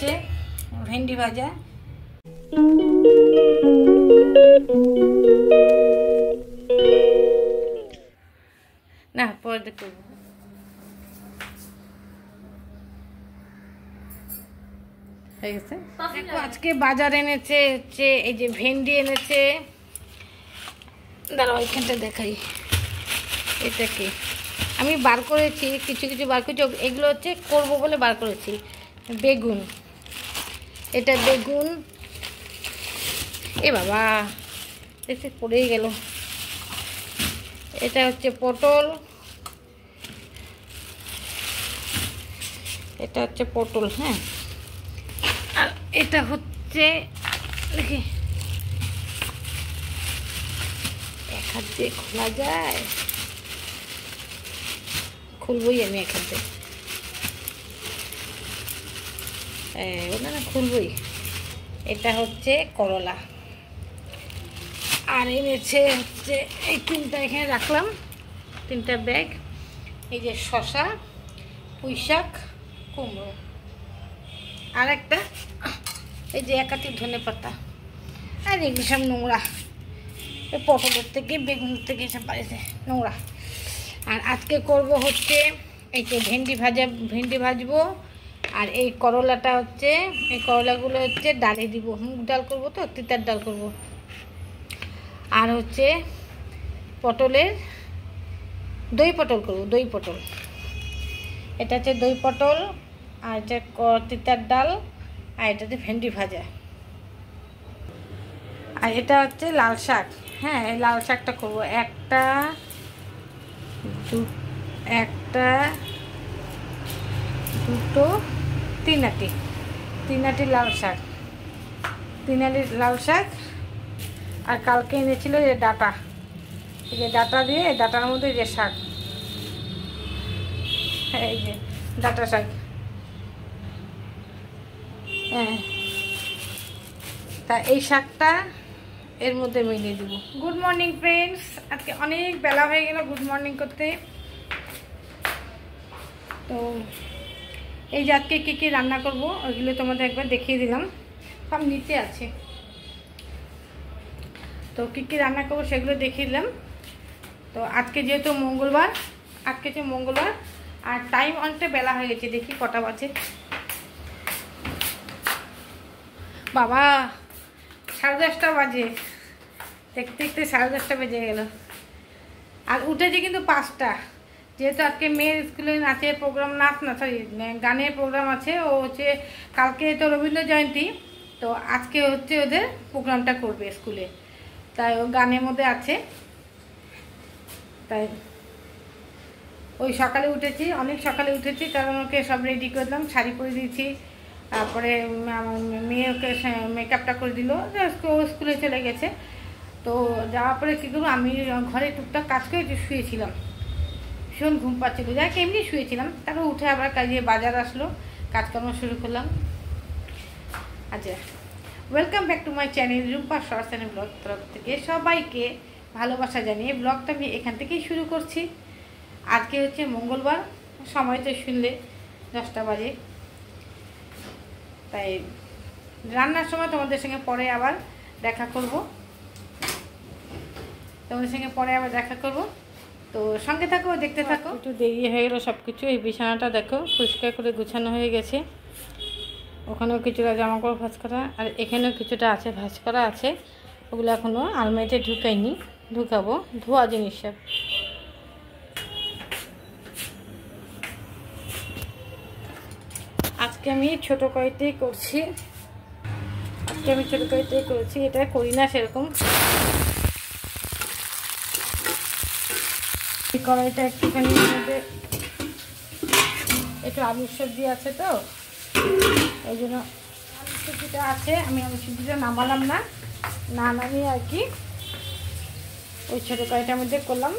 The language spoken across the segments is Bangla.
হচ্ছে ভেন্ডি ভাজা। না পরে দেখতে হয়ে গেছে। দেখো আজকে বাজার এনেছে হচ্ছে এই যে ভেন্ডি এনেছে। দাঁড়াও এখানটা দেখাই, এটা কি আমি বার করেছি, কিছু কিছু বার করেছি, এগুলো হচ্ছে করবো বলে বার করেছি। বেগুন, এটা বেগুন, এ বাবা দেখতে পড়েই গেল। এটা হচ্ছে পটল, এটা হচ্ছে পটল, হ্যাঁ। আর এটা হচ্ছে দেখি এক হাত দিয়ে খোলা যায়, খুলবই আমি এক হাত দিয়ে, ওটা না খুলবই। এটা হচ্ছে করলা। আর এনেছে হচ্ছে এই তিনটা, এখানে রাখলাম তিনটা ব্যাগ। এই যে শসা, পুঁই শাক, কুমড়ো, আর একটা এই যে একাটি ধনে পাতা। আর এগুলো সব নোংরা, এই পটলের থেকে বেগুনের থেকে সব বাড়িতে নোংরা। আর আজকে করব হচ্ছে এই যে ভেন্ডি ভাজা, ভেন্ডি ভাজবো। আর এই করলাটা হচ্ছে, এই করলাগুলো হচ্ছে ডালে দিব, মুগ ডাল করবো তো, তিতার ডাল করব। আর হচ্ছে পটলের দই পটল করব, দই পটল। এটা হচ্ছে দই পটল, আর এটা তিতার ডাল, আর এটা হচ্ছে ভেন্ডি ভাজা। আর এটা হচ্ছে লাল শাক, হ্যাঁ এই লাল শাকটা করবো। একটা দুটো তিন আটি লাল শাক, লাল শাক। আর কালকে এনেছিল যে ডাটা, এই যে ডাটা দিয়ে, ডাটার মধ্যে যে শাক, এই যে ডাটা শাক, হ্যাঁ। তা এই শাকটা এর মধ্যে মিলিয়ে দিব। গুড মর্নিং ফ্রেন্ডস, আজকে অনেক বেলা হয়ে গেল গুড মর্নিং করতে। তো এই যে আজকে কী কী রান্না করব ওইগুলো তোমাদের একবার দেখিয়ে দিলাম, সব নিচে আছে। তো কী কী রান্না করবো সেগুলো দেখিয়ে দিলাম। তো আজকে যেহেতু মঙ্গলবার, আজকে হচ্ছে মঙ্গলবার, আর টাইম অনেকটা বেলা হয়ে গেছে। দেখি কটা বাজে, বাবা 10:30 বাজে, দেখতে দেখতে 10:30 বেজে গেল। আর উঠেছি কিন্তু 5টা, যেহেতু আজকে মেয়ের স্কুলে নাচের প্রোগ্রাম, গানের প্রোগ্রাম আছে। ও হচ্ছে কালকে তো রবীন্দ্র জয়ন্তী, তো আজকে হচ্ছে ওদের প্রোগ্রামটা করবে স্কুলে, তাই ও গানের মধ্যে আছে। তাই ওই সকালে উঠেছি, অনেক সকালে উঠেছি, কারণ ওকে সব রেডি করে দিলাম, শাড়ি পরে দিয়েছি। তারপরে মেয়ে ওকে মেকআপটা করে দিল, ও স্কুলে চলে গেছে। তো যাওয়ার পরে কী করবো, আমি ঘরে টুকটাক কাজ করে শুয়েছিলাম, ভীষণ ঘুম পাচ্ছিল, যাকে এমনি শুয়েছিলাম। তারপর উঠে আবার কাজে বাজার আসলো, কাজকর্ম শুরু করলাম। আচ্ছা, welcome back to my channel Rumpa shorts and vlog তরফ থেকে সবাইকে ভালোবাসা জানিয়ে ব্লগটা আমি এখান থেকেই শুরু করছি। আজকে হচ্ছে মঙ্গলবার, সময় তো শুনলে 10টা বাজে। তাই রান্নার সময় তোমাদের সঙ্গে পরে আবার দেখা করব, তো সঙ্গে থাকো, দেখতে থাকো। একটু দেরি হয়ে গেলো সব কিছু। এই বিছানাটা দেখো পরিষ্কার করে গুছানো হয়ে গেছে, ওখানেও কিছুটা জামাকাপড় ভাঁজ করা, আর এখানেও কিছুটা আছে ভাঁজ করা আছে। ওগুলো এখনও আলমারিতে ঢুকাইনি, ঢুকাবো, ধোয়া জিনিস সব। আজকে আমি ছোটো কড়াইতেই করছি, এটা করি না সেরকম। এই কড়াইটা একটুখানি মধ্যে একটু আলুর সবজি আছে, তো এই জন্য আলুর সবজিটা আছে। আমি আলুর সবজিটা নামালাম না, নামিয়ে আর কি ওই ছোটো কড়াইটার মধ্যে করলাম।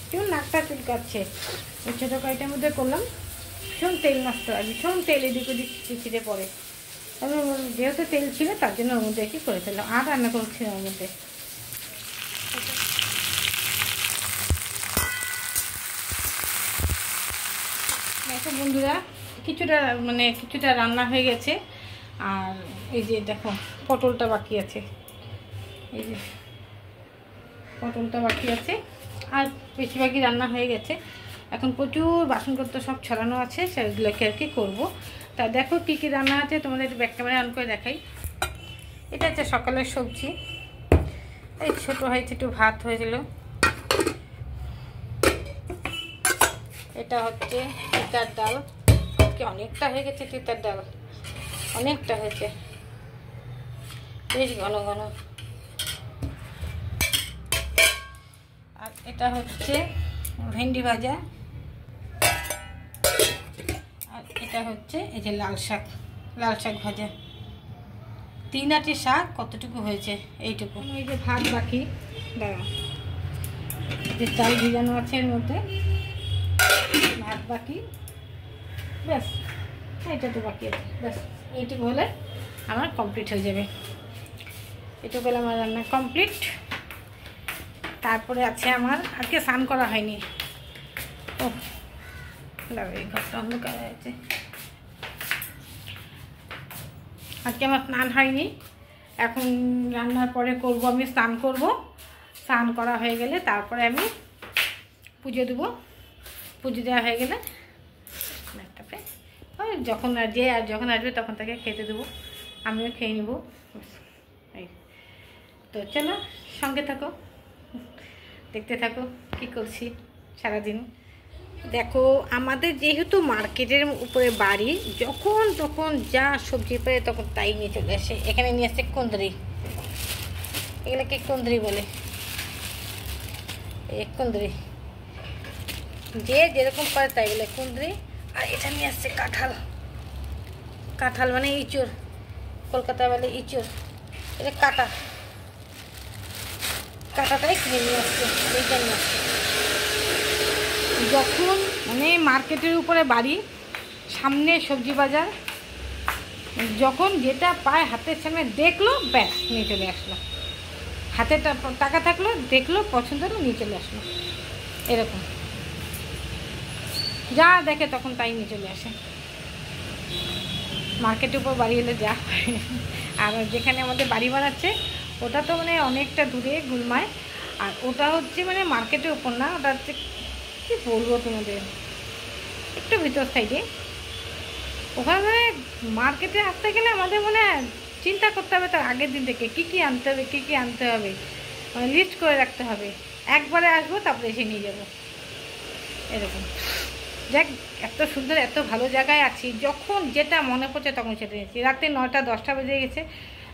কেউ নাকটা চুলকাচ্ছে, ওই ছোটো কড়াইটার মধ্যে করলাম। ভীষণ তেল নষ্ট হয়, ভীষণ তেল এদিক ওদিক ছিটে পড়ে। তবে যেহেতু তেল ছিল তার জন্য ওর মধ্যে কি করে ফেললাম, আর রান্না করছিলাম ওর মধ্যে। দেখো বন্ধুরা, কিছুটা রান্না হয়ে গেছে। আর এই যে দেখো পটলটা বাকি আছে, এই যে পটলটা বাকি আছে, আর বেশিরভাগই রান্না হয়ে গেছে। এখন প্রচুর বাসনপত্র সব ছড়ানো আছে, সেগুলোকে আর কি করবো। তা দেখো কী কী রান্না আছে, তোমাদের ব্যাক ক্যামেরা অন করে দেখাই। এটা হচ্ছে সকালের সবজি, এই ছোটো হয়েছে, একটু ভাত হয়েছিল। এটা হচ্ছে তিতার ডাল, অনেকটা হয়ে গেছে, তিতার ডাল অনেকটা হয়েছে, বেশ ঘন ঘন। আর এটা হচ্ছে ভেন্ডি ভাজা, আর এটা হচ্ছে এই যে লাল শাক ভাজা। 3 আটি শাক কতটুকু হয়েছে, এইটুকু। এই যে ভাত বাকি, দাঁড়া, যে চাল ভিজানো আছে এর মধ্যে ভাত বাকি, ব্যাস এটা তো বাকি আছে, ব্যাস এইটুকু হলে আমার কমপ্লিট হয়ে যাবে। এটুকু হলে আমার রান্না কমপ্লিট। তারপরে আছে আমার, আজকে স্নান করা হয়নি। ও দাঁড়া, এই ঘরটা অন্ধকার হয়েছে, আজকে আমার স্নান হয়নি। এখন রান্নার পরে করব, আমি স্নান করব। স্নান করা হয়ে গেলে তারপরে আমি পুজো দেবো। পুজো দেওয়া হয়ে গেলে তারপরে যখন আসবে তখন তাকে খেতে দেবো, আমিও খেয়ে নেবো। তো চলো সঙ্গে থাকো, দেখতে থাকো কি করছি সারাদিন। দেখো আমাদের যেহেতু মার্কেটের উপরে বাড়ি, যখন তখন যা সবজি পায় তখন তাই নিয়ে চলে আসে। এখানে নিয়ে আসছে কুঁদরি, এগুলোকে কুঁদরি বলে, কুঁদরি যে যেরকম পারে তাই বলে কুঁদরি। আর এটা নিয়ে আসছে কাঁঠাল মানে ইঁচড়, কলকাতায় বলে ইঁচড়, এটা কাঁটাটাই কিনে নিয়ে আসছে, এইটা নিয়ে আসছে। যখন মানে মার্কেটের উপরে বাড়ি, সামনে সবজি বাজার, যখন যেটা পায় হাতের সামনে দেখলো ব্যাস নিয়ে চলে আসলো। হাতে টাকা থাকলো, দেখলো পছন্দ হলো, নিয়ে চলে আসলো। এরকম যা দেখে তখন তাই নিয়ে চলে আসে। মার্কেটের উপর বাড়ি হলে যা হয়। আর যেখানে আমাদের বাড়ি বানাচ্ছে ওটা তো মানে অনেকটা দূরে, গুলমায়। আর ওটা হচ্ছে মানে মার্কেটের উপর না, ওটা হচ্ছে কী বলবো তোমাদের, একটু ভিতর সাইডে। ওখানে মানে মার্কেটে আসতে গেলে আমাদের মানে চিন্তা করতে হবে তার আগের দিন থেকে কী কী আনতে হবে, মানে লিস্ট করে রাখতে হবে। একবারে আসবো তারপরে এসে নিয়ে যাবো, এরকম। যাক, এত সুন্দর এত ভালো জায়গায় আছি, যখন যেটা মনে পড়ছে তখন সেটা নিয়েছি। রাতে 9টা-10টা বেজে গেছে,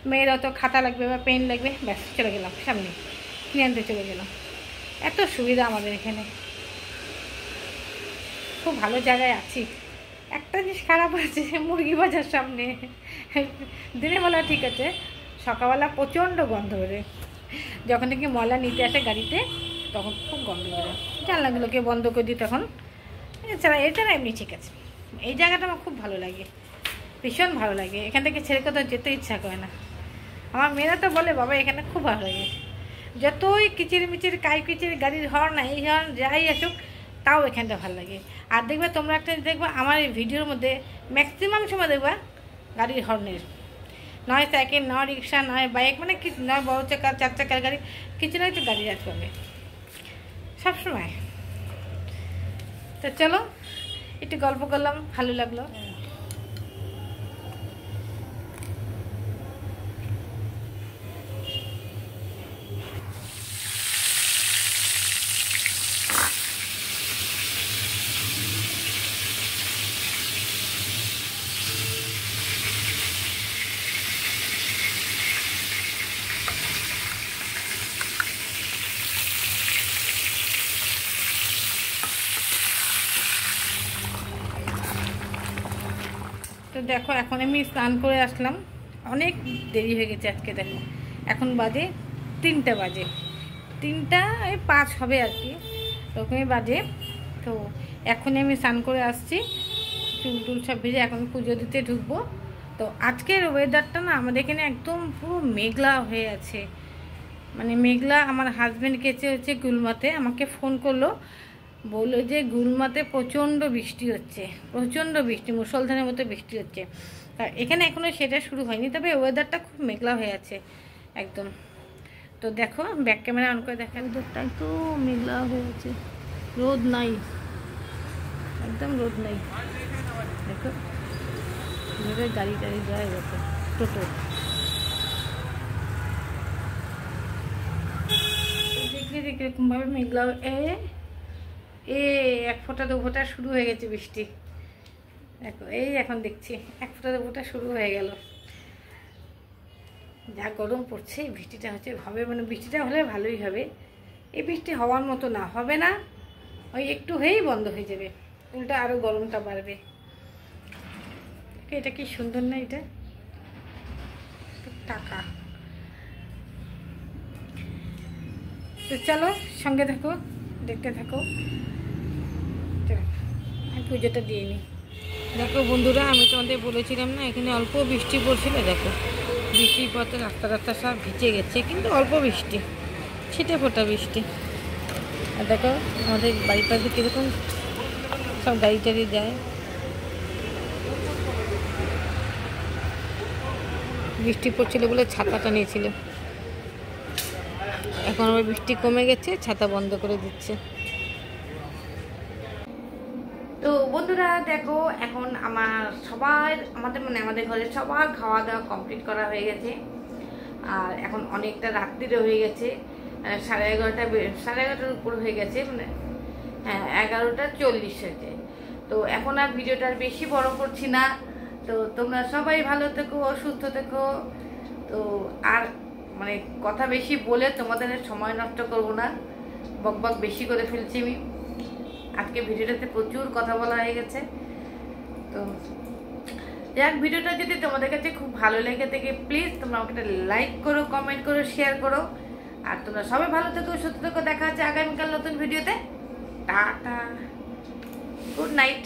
মেয়ের অত খাতা লাগবে বা পেন লাগবে, ব্যাস চলে গেলাম সামনে কিনে আনতে চলে গেলাম। এত সুবিধা আমাদের এখানে, খুব ভালো জায়গায় আছি। একটা জিনিস খারাপ আছে, মুরগি বাজার সামনে। দিনের বেলা ঠিক আছে, সকালবেলা প্রচণ্ড গন্ধ বেরোয়। যখন নাকি ময়লা নিতে আসে গাড়িতে তখন খুব গন্ধ বেরোয়, জানলাগুলোকে বন্ধ করে দিই তখন। এছাড়া এমনি ঠিক আছে। এই জায়গাটা আমার খুব ভালো লাগে, ভীষণ ভালো লাগে। এখান থেকে ছেড়ে কোথাও যেতে ইচ্ছা করে না। আমার মেয়েরা তো বলে বাবা এখানে খুব ভালো লাগে। যতই কিচিরমিচির কিচির গাড়ির হর্ন, এই হর্ন যাই আসুক, তাও এখানটা ভালো লাগে। আর দেখবে তোমরা একটা দেখবে আমার এই ভিডিওর মধ্যে ম্যাক্সিমাম সময় দেখবা গাড়ির হর্নের, নয় সাইকেল, নয় রিক্সা, নয় বাইক, মানে কি নয় বড় চাকা, 4 চাকার গাড়ি, কিছু না কিছু গাড়ি যাচ্ছে পাবে সবসময়। তো চলো একটু গল্প করলাম, ভালো লাগলো। তো দেখো এখন আমি স্নান করে আসলাম, অনেক দেরি হয়ে গেছে আজকে। দেখো এখন বাজে 3টা বাজে, 3টা 5 হবে আর কি, ওরকমই বাজে। তো এখনই আমি স্নান করে আসছি, চুল টুল সব ভিজে, এখন পুজো দিতে ঢুকবো। তো আজকের ওয়েদারটা না আমাদের এখানে একদম পুরো মেঘলা হয়ে আছে, মানে মেঘলা। আমার হাজব্যান্ড গেছে হচ্ছে গুলমাতে, আমাকে ফোন করলো বললো যে গুলমাতে প্রচণ্ড বৃষ্টি হচ্ছে, প্রচণ্ড বৃষ্টি, মুষলধারের মতো বৃষ্টি হচ্ছে। আর এখানে এখনও সেটা শুরু হয়নি, তবে ওয়েদারটা খুব মেঘলা হয়ে আছে একদম। তো দেখো ব্যাক ক্যামেরা অন করে দেখা, ওয়েদারটা একটু মেঘলা হয়ে আছে, রোদ নাই, একদম রোদ নাই। দেখো গাড়ি টাড়ি যায়, দেখো টোটো দেখলে এরকমভাবে মেঘলা এক ফোঁটা দু ফোঁটা শুরু হয়ে গেছে বৃষ্টি। দেখো এই এখন দেখছি এক ফোঁটা দু ফোঁটা শুরু হয়ে গেল। যা গরম পড়ছে, বৃষ্টিটা হচ্ছে হবে, মানে বৃষ্টিটা হলে ভালোই হবে। এই বৃষ্টি হওয়ার মতো না, হবে না, ওই একটু হয়েই বন্ধ হয়ে যাবে, উল্টা আরও গরমটা বাড়বে। এটা কি সুন্দর না, এটা টাকা। তো চলো সঙ্গে থাকো, দেখতে থাকো, আমি পুজোটা দিয়ে নিই। দেখো বন্ধুরা, আমি তোমাদের বলেছিলাম না এখানে অল্প বৃষ্টি পড়ছিল, দেখো বৃষ্টির পথে রাস্তা রাস্তা সব ভিজে গেছে, কিন্তু অল্প বৃষ্টি, ছিটে ফোটা বৃষ্টি। আর দেখো আমাদের বাড়ির পাশে কীরকম সব গাড়ি টাড়ি যায়। বৃষ্টি পড়ছিল বলে ছাতাটা নিয়েছিল, এখন আবার বৃষ্টি কমে গেছে, ছাতা বন্ধ করে দিচ্ছে। তো বন্ধুরা দেখো, এখন আমাদের ঘরে সবার খাওয়া দাওয়া কমপ্লিট করা হয়ে গেছে। আর এখন অনেকটা রাত্রিরে হয়ে গেছে, 11:30 উপর হয়ে গেছে, মানে হ্যাঁ 11:40 হয়েছে। তো এখন আর ভিডিওটা আর বেশি বড় করছি না। তো তোমরা সবাই ভালো থেকো, সুস্থ থেকো। তো আর মানে কথা বেশি বলে তোমাদের সময় নষ্ট করব না, বকবক বেশি করে ফেলছি আমি। আজকে ভিডিওটাতে প্রচুর কথা বলা হয়ে গেছে। তো যাক, ভিডিওটা যদি তোমাদের কাছে খুব ভালো লেগে থাকে প্লিজ তোমরা আমাকে একটা লাইক করো, কমেন্ট করো, শেয়ার করো। আর তোমরা সবাই ভালো থেকো, সুস্থ থেকো। দেখা হচ্ছে আগামীকাল নতুন ভিডিওতে। Tata, good night.